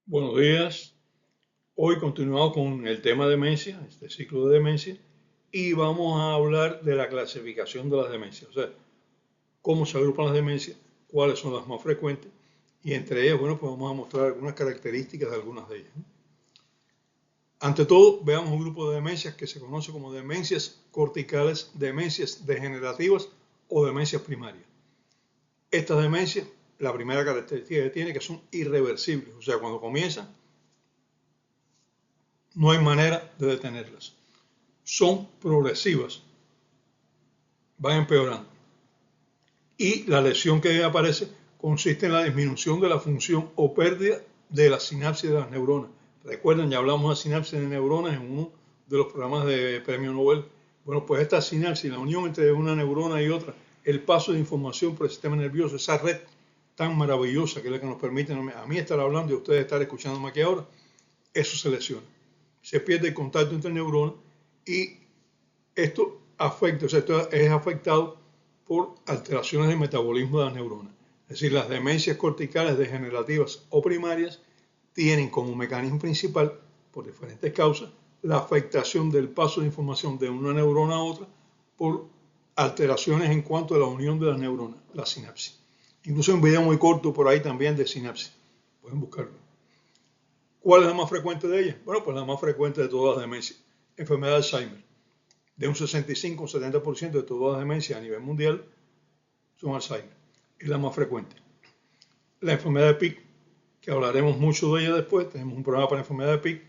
Buenos días. Hoy continuamos con el tema demencia, este ciclo de demencia, y vamos a hablar de la clasificación de las demencias, o sea, cómo se agrupan las demencias, cuáles son las más frecuentes, y entre ellas, bueno, pues vamos a mostrar algunas características de algunas de ellas. Ante todo, veamos un grupo de demencias que se conoce como demencias corticales, demencias degenerativas o demencias primarias. Estas demencias, la primera característica que tiene es que son irreversibles, o sea, cuando comienzan, no hay manera de detenerlas. Son progresivas, van empeorando. Y la lesión que aparece consiste en la disminución de la función o pérdida de la sinapsis de las neuronas. Recuerden, ya hablamos de sinapsis de neuronas en uno de los programas de premio Nobel. Bueno, pues esta sinapsis, la unión entre una neurona y otra, el paso de información por el sistema nervioso, esa red tan maravillosa que es la que nos permite a mí estar hablando y a ustedes estar escuchándome aquí ahora, eso se lesiona. Se pierde el contacto entre neuronas y esto afecta, o sea, esto es afectado por alteraciones del metabolismo de las neuronas. Es decir, las demencias corticales degenerativas o primarias tienen como mecanismo principal, por diferentes causas, la afectación del paso de información de una neurona a otra por alteraciones en cuanto a la unión de las neuronas, la sinapsis. Incluso hay un video muy corto por ahí también de sinapsis. Pueden buscarlo. ¿Cuál es la más frecuente de ellas? Bueno, pues la más frecuente de todas las demencias, enfermedad de Alzheimer. De un 65 o 70% de todas las demencias a nivel mundial son Alzheimer. Es la más frecuente. La enfermedad de Pick, que hablaremos mucho de ella después, tenemos un programa para la enfermedad de Pick,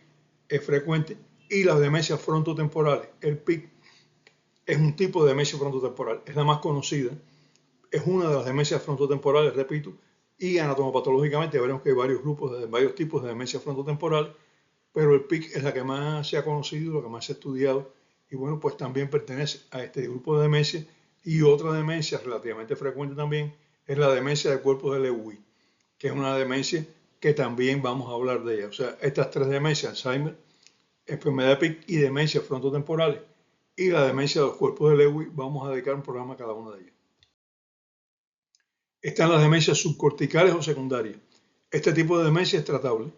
es frecuente. Y las demencias frontotemporales. El Pick es un tipo de demencia frontotemporal, es la más conocida, es una de las demencias frontotemporales, repito, y anatomopatológicamente veremos que hay varios tipos de demencia frontotemporal, pero el PIC es la que más se ha conocido, la que más se ha estudiado, y bueno, pues también pertenece a este grupo de demencia. Y otra demencia relativamente frecuente también es la demencia del cuerpo de Lewy, que es una demencia que también vamos a hablar de ella. O sea, estas tres demencias, Alzheimer, enfermedad de PIC y demencias frontotemporales, y la demencia de los cuerpos de Lewy, vamos a dedicar un programa a cada una de ellas. Están las demencias subcorticales o secundarias. Este tipo de demencia es tratable.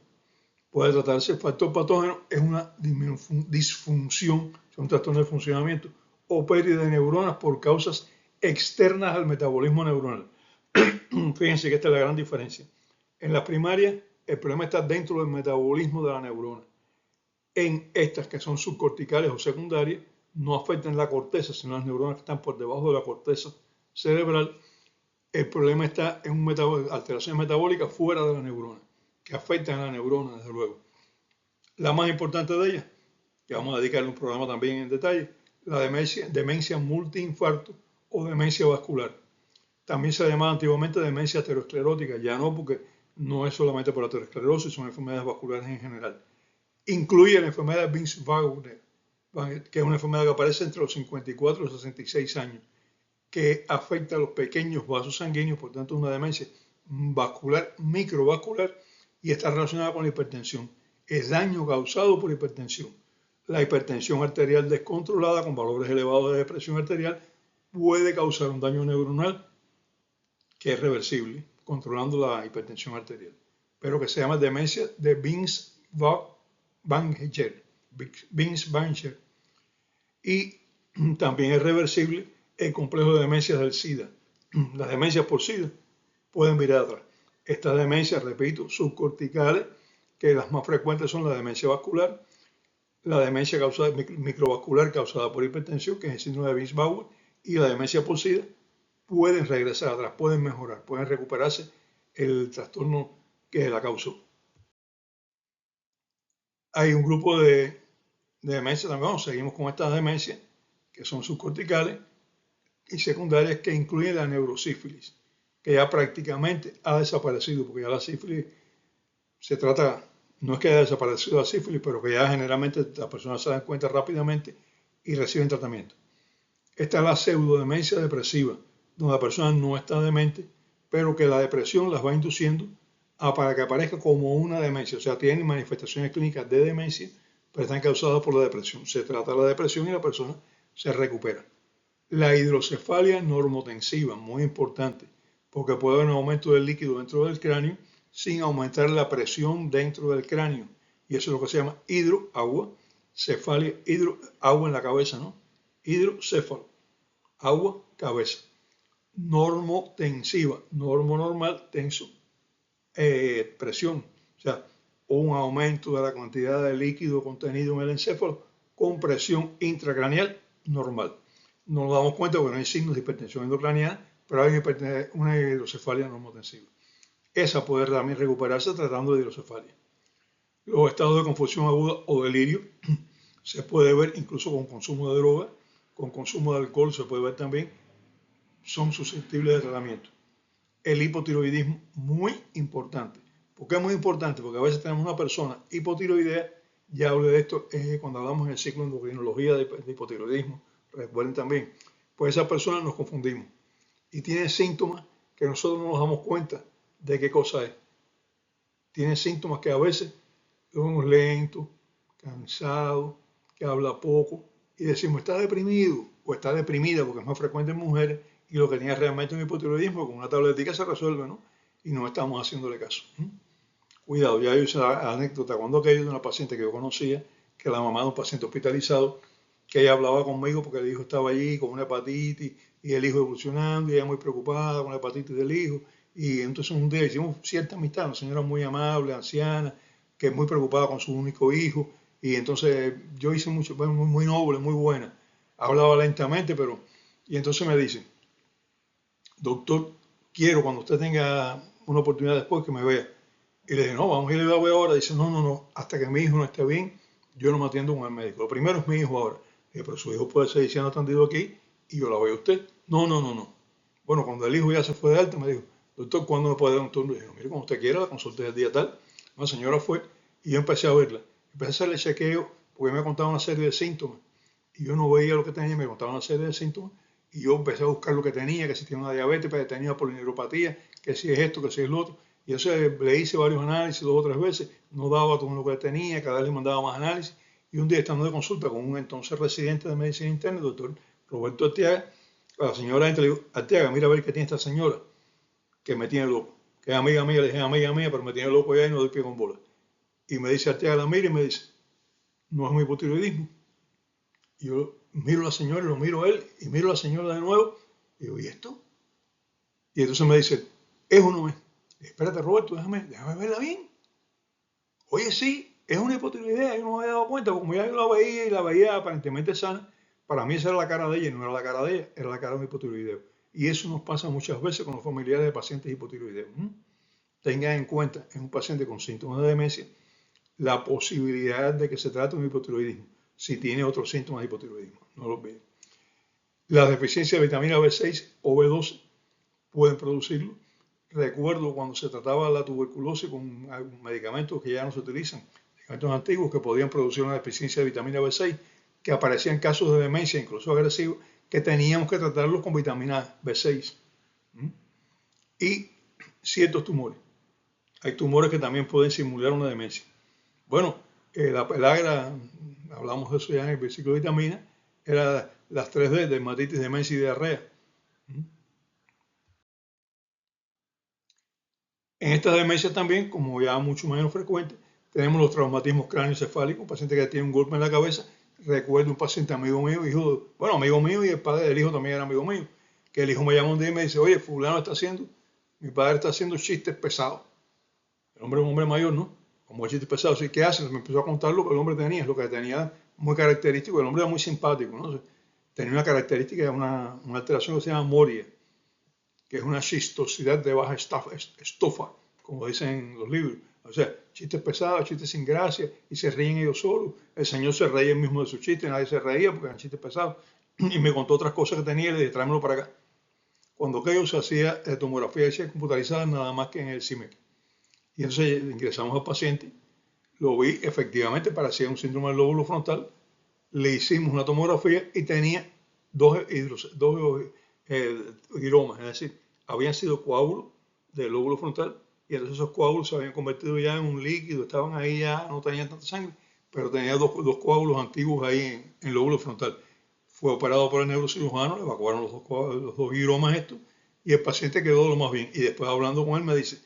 Puede tratarse, el factor patógeno es una disfunción, es un trastorno de funcionamiento o pérdida de neuronas por causas externas al metabolismo neuronal. Fíjense que esta es la gran diferencia. En las primarias, el problema está dentro del metabolismo de la neurona. En estas que son subcorticales o secundarias, no afectan la corteza, sino las neuronas que están por debajo de la corteza cerebral. El problema está en alteraciones metabólicas fuera de la neurona, que afectan a la neurona, desde luego. La más importante de ellas, que vamos a dedicarle un programa también en detalle, la demencia multiinfarto o demencia vascular. También se llamaba antiguamente demencia aterosclerótica, ya no, porque no es solamente por aterosclerosis, son enfermedades vasculares en general. Incluye la enfermedad de Binswanger, que es una enfermedad que aparece entre los 54 y los 66 años, que afecta a los pequeños vasos sanguíneos, por tanto es una demencia vascular, microvascular, y está relacionada con la hipertensión. Es daño causado por hipertensión. La hipertensión arterial descontrolada con valores elevados de presión arterial puede causar un daño neuronal que es reversible, controlando la hipertensión arterial, pero que se llama demencia de Binswanger. Y también es reversible el complejo de demencias del SIDA. Las demencias por SIDA pueden virar atrás. Estas demencias, repito, subcorticales, que las más frecuentes son la demencia vascular, la demencia microvascular causada por hipertensión, que es el síndrome de Binswanger, y la demencia por SIDA, pueden regresar atrás, pueden mejorar, pueden recuperarse el trastorno que la causó. Hay un grupo de demencias también, vamos, seguimos con estas demencias, que son subcorticales y secundarias, que incluyen la neurosífilis, que ya prácticamente ha desaparecido, porque ya la sífilis se trata, no es que haya desaparecido la sífilis, pero que ya generalmente las personas se dan cuenta rápidamente y reciben tratamiento. Esta es la pseudodemencia depresiva, donde la persona no está demente, pero que la depresión las va induciendo para que aparezca como una demencia. O sea, tienen manifestaciones clínicas de demencia, pero están causadas por la depresión. Se trata de la depresión y la persona se recupera. La hidrocefalia normotensiva, muy importante, porque puede haber un aumento del líquido dentro del cráneo, sin aumentar la presión dentro del cráneo. Y eso es lo que se llama hidroagua, cefalia, agua en la cabeza, ¿no? Hidrocéfalo, agua, cabeza. Normotensiva, normal, tenso, presión. O sea, un aumento de la cantidad de líquido contenido en el encéfalo con presión intracraneal normal. No nos damos cuenta porque no hay signos de hipertensión endocraniana, pero hay una hidrocefalia normotensiva. Esa puede también recuperarse tratando de hidrocefalia. Los estados de confusión aguda o delirio se puede ver incluso con consumo de droga, con consumo de alcohol se puede ver también, son susceptibles de tratamiento. El hipotiroidismo, muy importante. ¿Por qué es muy importante? Porque a veces tenemos una persona hipotiroidea, ya hablé de esto cuando hablamos en el ciclo de endocrinología de hipotiroidismo, recuerden también, pues esas personas nos confundimos y tienen síntomas que nosotros no nos damos cuenta de qué cosa es. Tienen síntomas que a veces lo vemos lento, cansado, que habla poco y decimos está deprimido o está deprimida porque es más frecuente en mujeres y lo que tenía realmente un hipotiroidismo con una tabletica se resuelve, ¿no? Y no estamos haciéndole caso. Cuidado, ya yo hice la anécdota cuando aquello de una paciente que yo conocía, que la mamá de un paciente hospitalizado, que ella hablaba conmigo porque el hijo estaba allí con una hepatitis y el hijo evolucionando y ella muy preocupada con la hepatitis del hijo. Y entonces un día hicimos cierta amistad, una señora muy amable, anciana, que es muy preocupada con su único hijo. Y entonces yo hice mucho, muy noble, muy buena. Hablaba lentamente, pero... Y entonces me dice, doctor, quiero cuando usted tenga una oportunidad después que me vea. Y le dije, no, vamos a ir a ver ahora. Dice, no, hasta que mi hijo no esté bien, yo no me atiendo con el médico. Lo primero es mi hijo ahora. Dije, pero su hijo puede seguir siendo atendido aquí y yo la veo a usted. No. Bueno, cuando el hijo ya se fue de alta, me dijo, doctor, ¿cuándo me puede dar un turno? Le dije, mire, cuando usted quiera, la consulta el día tal. La señora fue y yo empecé a verla. Empecé a hacerle chequeo porque me contaba una serie de síntomas. Y yo no veía lo que tenía, me contaba una serie de síntomas. Y yo empecé a buscar lo que tenía, que si tenía una diabetes, que tenía polineuropatía, que si es esto, que si es lo otro. Y entonces le hice varios análisis 2 o 3 veces, no daba todo lo que tenía, cada vez le mandaba más análisis. Y un día estando de consulta con un entonces residente de medicina interna, el doctor Roberto Arteaga, a la señora le digo, Arteaga, mira a ver qué tiene esta señora, que me tiene loco. Que es amiga mía, le dije amiga mía, pero me tiene loco ya y no doy pie con bola. Y me dice Arteaga, la mira y me dice, no es un hipotiroidismo. Y yo miro a la señora, lo miro a él y miro a la señora de nuevo. Y digo, ¿y esto? Y entonces me dice, es o no es. Espérate, Roberto, déjame verla bien. Oye, sí, es una hipotiroidea, yo no me había dado cuenta, como ya yo la veía aparentemente sana, para mí esa era la cara de ella, no era la cara de ella, era la cara de un hipotiroideo. Y eso nos pasa muchas veces con los familiares de pacientes hipotiroideos. Tengan en cuenta, en un paciente con síntomas de demencia, la posibilidad de que se trate de un hipotiroidismo, si tiene otros síntomas de hipotiroidismo, no lo olviden. La deficiencia de vitamina B6 o B12 pueden producirlo. Recuerdo cuando se trataba la tuberculosis con medicamentos que ya no se utilizan, medicamentos antiguos que podían producir una deficiencia de vitamina B6, que aparecían casos de demencia, incluso agresivos, que teníamos que tratarlos con vitamina B6. Y ciertos tumores. Hay tumores que también pueden simular una demencia. Bueno, la pelagra, hablamos de eso ya en el versículo de vitamina, era las 3D, dermatitis, demencia y diarrea. En esta demencia también, como ya mucho menos frecuente, tenemos los traumatismos cráneoencefálicos, un paciente que tiene un golpe en la cabeza. Recuerdo un paciente amigo mío, amigo mío y el padre del hijo también era amigo mío, que el hijo me llama un día y me dice, oye, fulano mi padre está haciendo chistes pesados. El hombre es un hombre mayor, ¿no? Como chistes pesados, ¿sí? ¿Qué hace? Me empezó a contar lo que el hombre tenía, lo que tenía muy característico. El hombre era muy simpático, ¿no? Tenía una característica, una alteración que se llama moria, que es una chistosidad de baja estofa, como dicen los libros. O sea, chistes pesados, chistes sin gracia, y se ríen ellos solos. El señor se reía él mismo de sus chistes, nadie se reía porque eran chistes pesados. Y me contó otras cosas que tenía y le dije, tráemelo para acá. Cuando aquello se hacía tomografía computarizada, nada más que en el CIMEC. Y entonces ingresamos al paciente, lo vi, efectivamente parecía un síndrome del lóbulo frontal, le hicimos una tomografía y tenía dos giromas, es decir, habían sido coágulos del lóbulo frontal y entonces esos coágulos se habían convertido ya en un líquido, estaban ahí ya, no tenían tanta sangre, pero tenía dos coágulos antiguos ahí en el lóbulo frontal. Fue operado por el neurocirujano, le evacuaron los dos giromas estos y el paciente quedó lo más bien. Y después hablando con él me dice,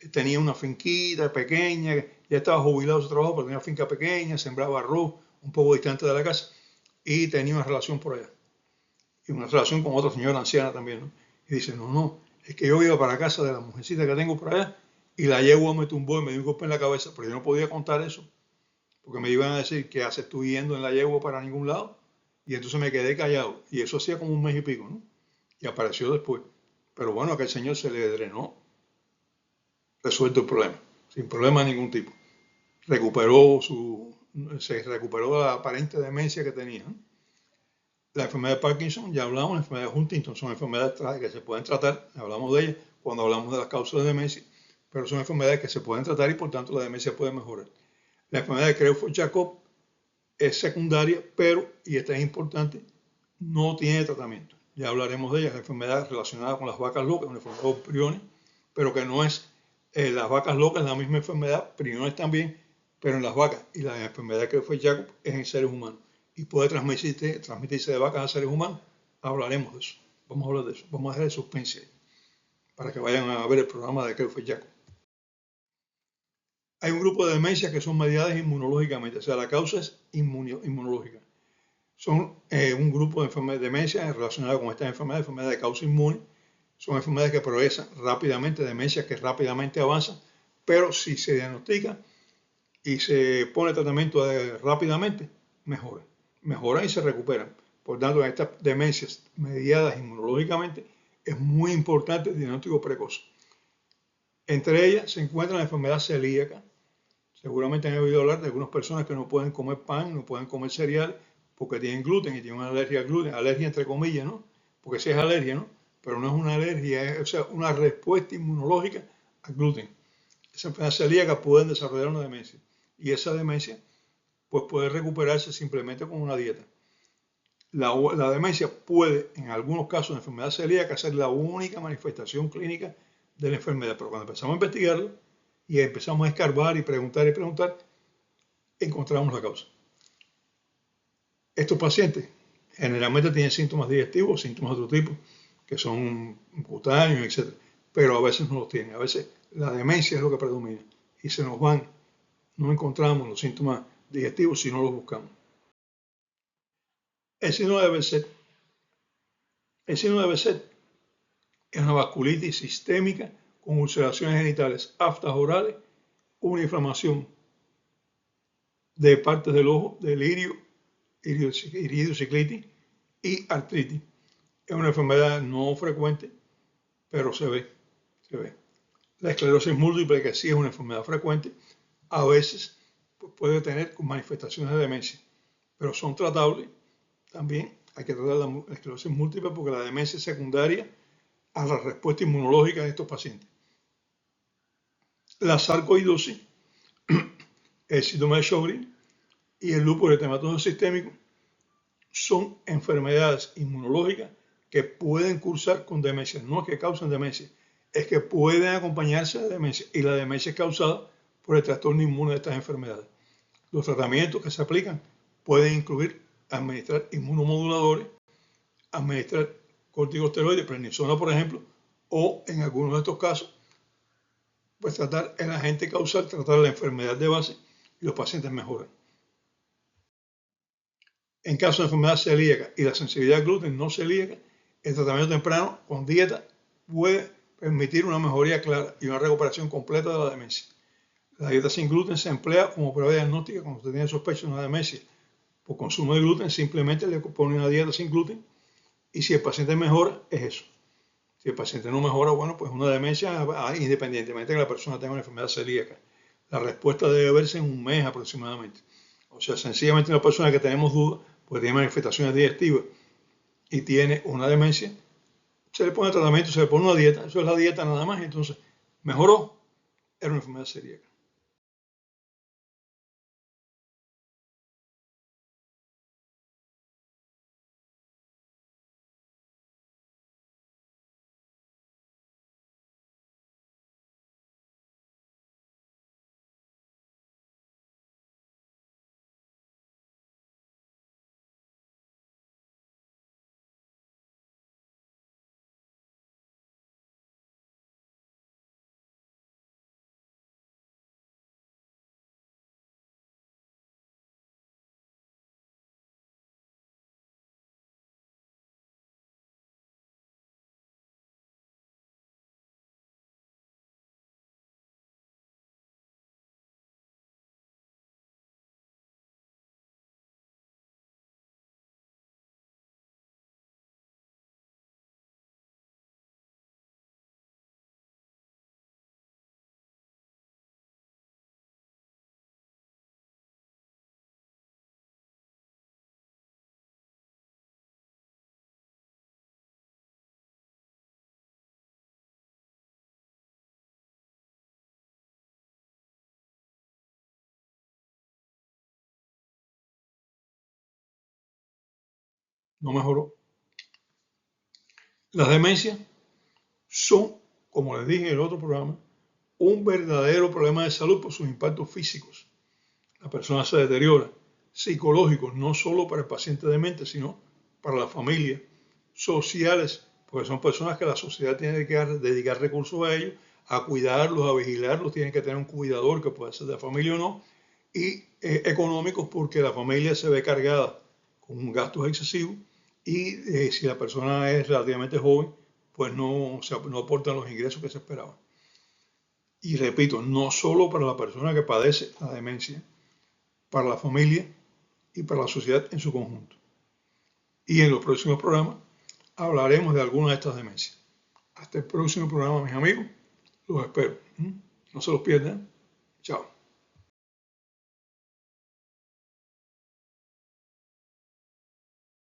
tenía una finquita pequeña, ya estaba jubilado de su trabajo, pero tenía una finca pequeña, sembraba arroz, un poco distante de la casa, y tenía una relación por allá. Y una relación con otra señora anciana también, ¿no? Y dice, no, es que yo iba para casa de la mujercita que tengo por allá, y la yegua me tumbó y me dio un golpe en la cabeza, pero yo no podía contar eso, porque me iban a decir, ¿qué haces tú yendo en la yegua para ningún lado? Y entonces me quedé callado, y eso hacía como un mes y pico, ¿no? Y apareció después. Pero bueno, a aquel señor se le drenó, resuelto el problema, sin problema de ningún tipo. Se recuperó la aparente demencia que tenía, ¿no? La enfermedad de Parkinson, ya hablamos, la enfermedad de Huntington, son enfermedades que se pueden tratar, hablamos de ellas cuando hablamos de las causas de demencia, pero son enfermedades que se pueden tratar y por tanto la demencia puede mejorar. La enfermedad de Creutzfeldt-Jakob es secundaria, pero, y esta es importante, no tiene tratamiento. Ya hablaremos de ella, la enfermedad relacionada con las vacas locas, una enfermedad de priones, pero que no es, las vacas locas es la misma enfermedad, priones también, pero en las vacas, y la enfermedad que fue Jacob es en seres humanos, y puede transmitirse de vacas a seres humanos. Hablaremos de eso, vamos a hablar de eso, vamos a dejar de suspense para que vayan a ver el programa de que fue Jacob. Hay un grupo de demencias que son mediadas inmunológicamente, o sea, la causa es inmunológica. Son un grupo de demencias relacionadas con estas enfermedades de causa inmune. Son enfermedades que progresan rápidamente, demencias que rápidamente avanzan, pero si se diagnostica y se pone tratamiento rápidamente, mejoran y se recuperan. Por tanto, en estas demencias mediadas inmunológicamente es muy importante el diagnóstico precoz. Entre ellas se encuentra la enfermedad celíaca. Seguramente han oído hablar de algunas personas que no pueden comer pan, no pueden comer cereal porque tienen gluten y tienen una alergia al gluten, alergia entre comillas, ¿no? Porque sí es alergia, ¿no? Pero no es una alergia, es, o sea, una respuesta inmunológica al gluten. Esa enfermedad celíaca pueden desarrollar una demencia y esa demencia pues puede recuperarse simplemente con una dieta. La demencia puede, en algunos casos de enfermedad celíaca, ser la única manifestación clínica de la enfermedad, pero cuando empezamos a investigarlo y empezamos a escarbar y preguntar, encontramos la causa. Estos pacientes generalmente tienen síntomas digestivos, síntomas de otro tipo, que son cutáneos, etc. Pero a veces no los tienen. A veces la demencia es lo que predomina y se nos van. No encontramos los síntomas digestivos si no los buscamos. El síndrome de Behcet. El síndrome de Behcet es una vasculitis sistémica con ulceraciones genitales, aftas orales, una inflamación de partes del ojo, delirio, iridociclitis y artritis. Es una enfermedad no frecuente, pero se ve. La esclerosis múltiple, que sí es una enfermedad frecuente, a veces pues, puede tener manifestaciones de demencia, pero son tratables. También hay que tratar la esclerosis múltiple porque la demencia es secundaria a la respuesta inmunológica de estos pacientes. La sarcoidosis, el síndrome de Sjögren y el lupus eritematoso sistémico son enfermedades inmunológicas que pueden cursar con demencia, no es que causan demencia, es que pueden acompañarse de demencia y la demencia es causada por el trastorno inmune de estas enfermedades. Los tratamientos que se aplican pueden incluir administrar inmunomoduladores, administrar corticosteroides, prednisona por ejemplo, o en algunos de estos casos, pues tratar el agente causal, tratar la enfermedad de base y los pacientes mejoran. En caso de enfermedad celíaca y la sensibilidad al gluten no celíaca, el tratamiento temprano con dieta puede permitir una mejoría clara y una recuperación completa de la demencia. La dieta sin gluten se emplea como prueba diagnóstica cuando usted tiene sospecha de una demencia por consumo de gluten, simplemente le pone una dieta sin gluten y si el paciente mejora, es eso. Si el paciente no mejora, bueno, pues una demencia independientemente de que la persona tenga una enfermedad celíaca. La respuesta debe verse en un mes aproximadamente. O sea, sencillamente una persona que tenemos dudas, pues tiene manifestaciones digestivas y tiene una demencia, se le pone tratamiento, se le pone una dieta, eso es la dieta nada más, y entonces mejoró, era una enfermedad celíaca. no mejoró. Las demencias son, como les dije en el otro programa, un verdadero problema de salud por sus impactos físicos. La persona se deteriora, psicológicos, no solo para el paciente demente, sino para la familia, sociales, porque son personas que la sociedad tiene que dedicar recursos a ellos, a cuidarlos, a vigilarlos, tienen que tener un cuidador que puede ser de la familia o no, y económicos porque la familia se ve cargada con gastos excesivos y si la persona es relativamente joven, pues no aportan los ingresos que se esperaban. Y repito, no solo para la persona que padece la demencia, para la familia y para la sociedad en su conjunto. Y en los próximos programas hablaremos de algunas de estas demencias. Hasta el próximo programa, mis amigos. Los espero. No se los pierdan. Chao.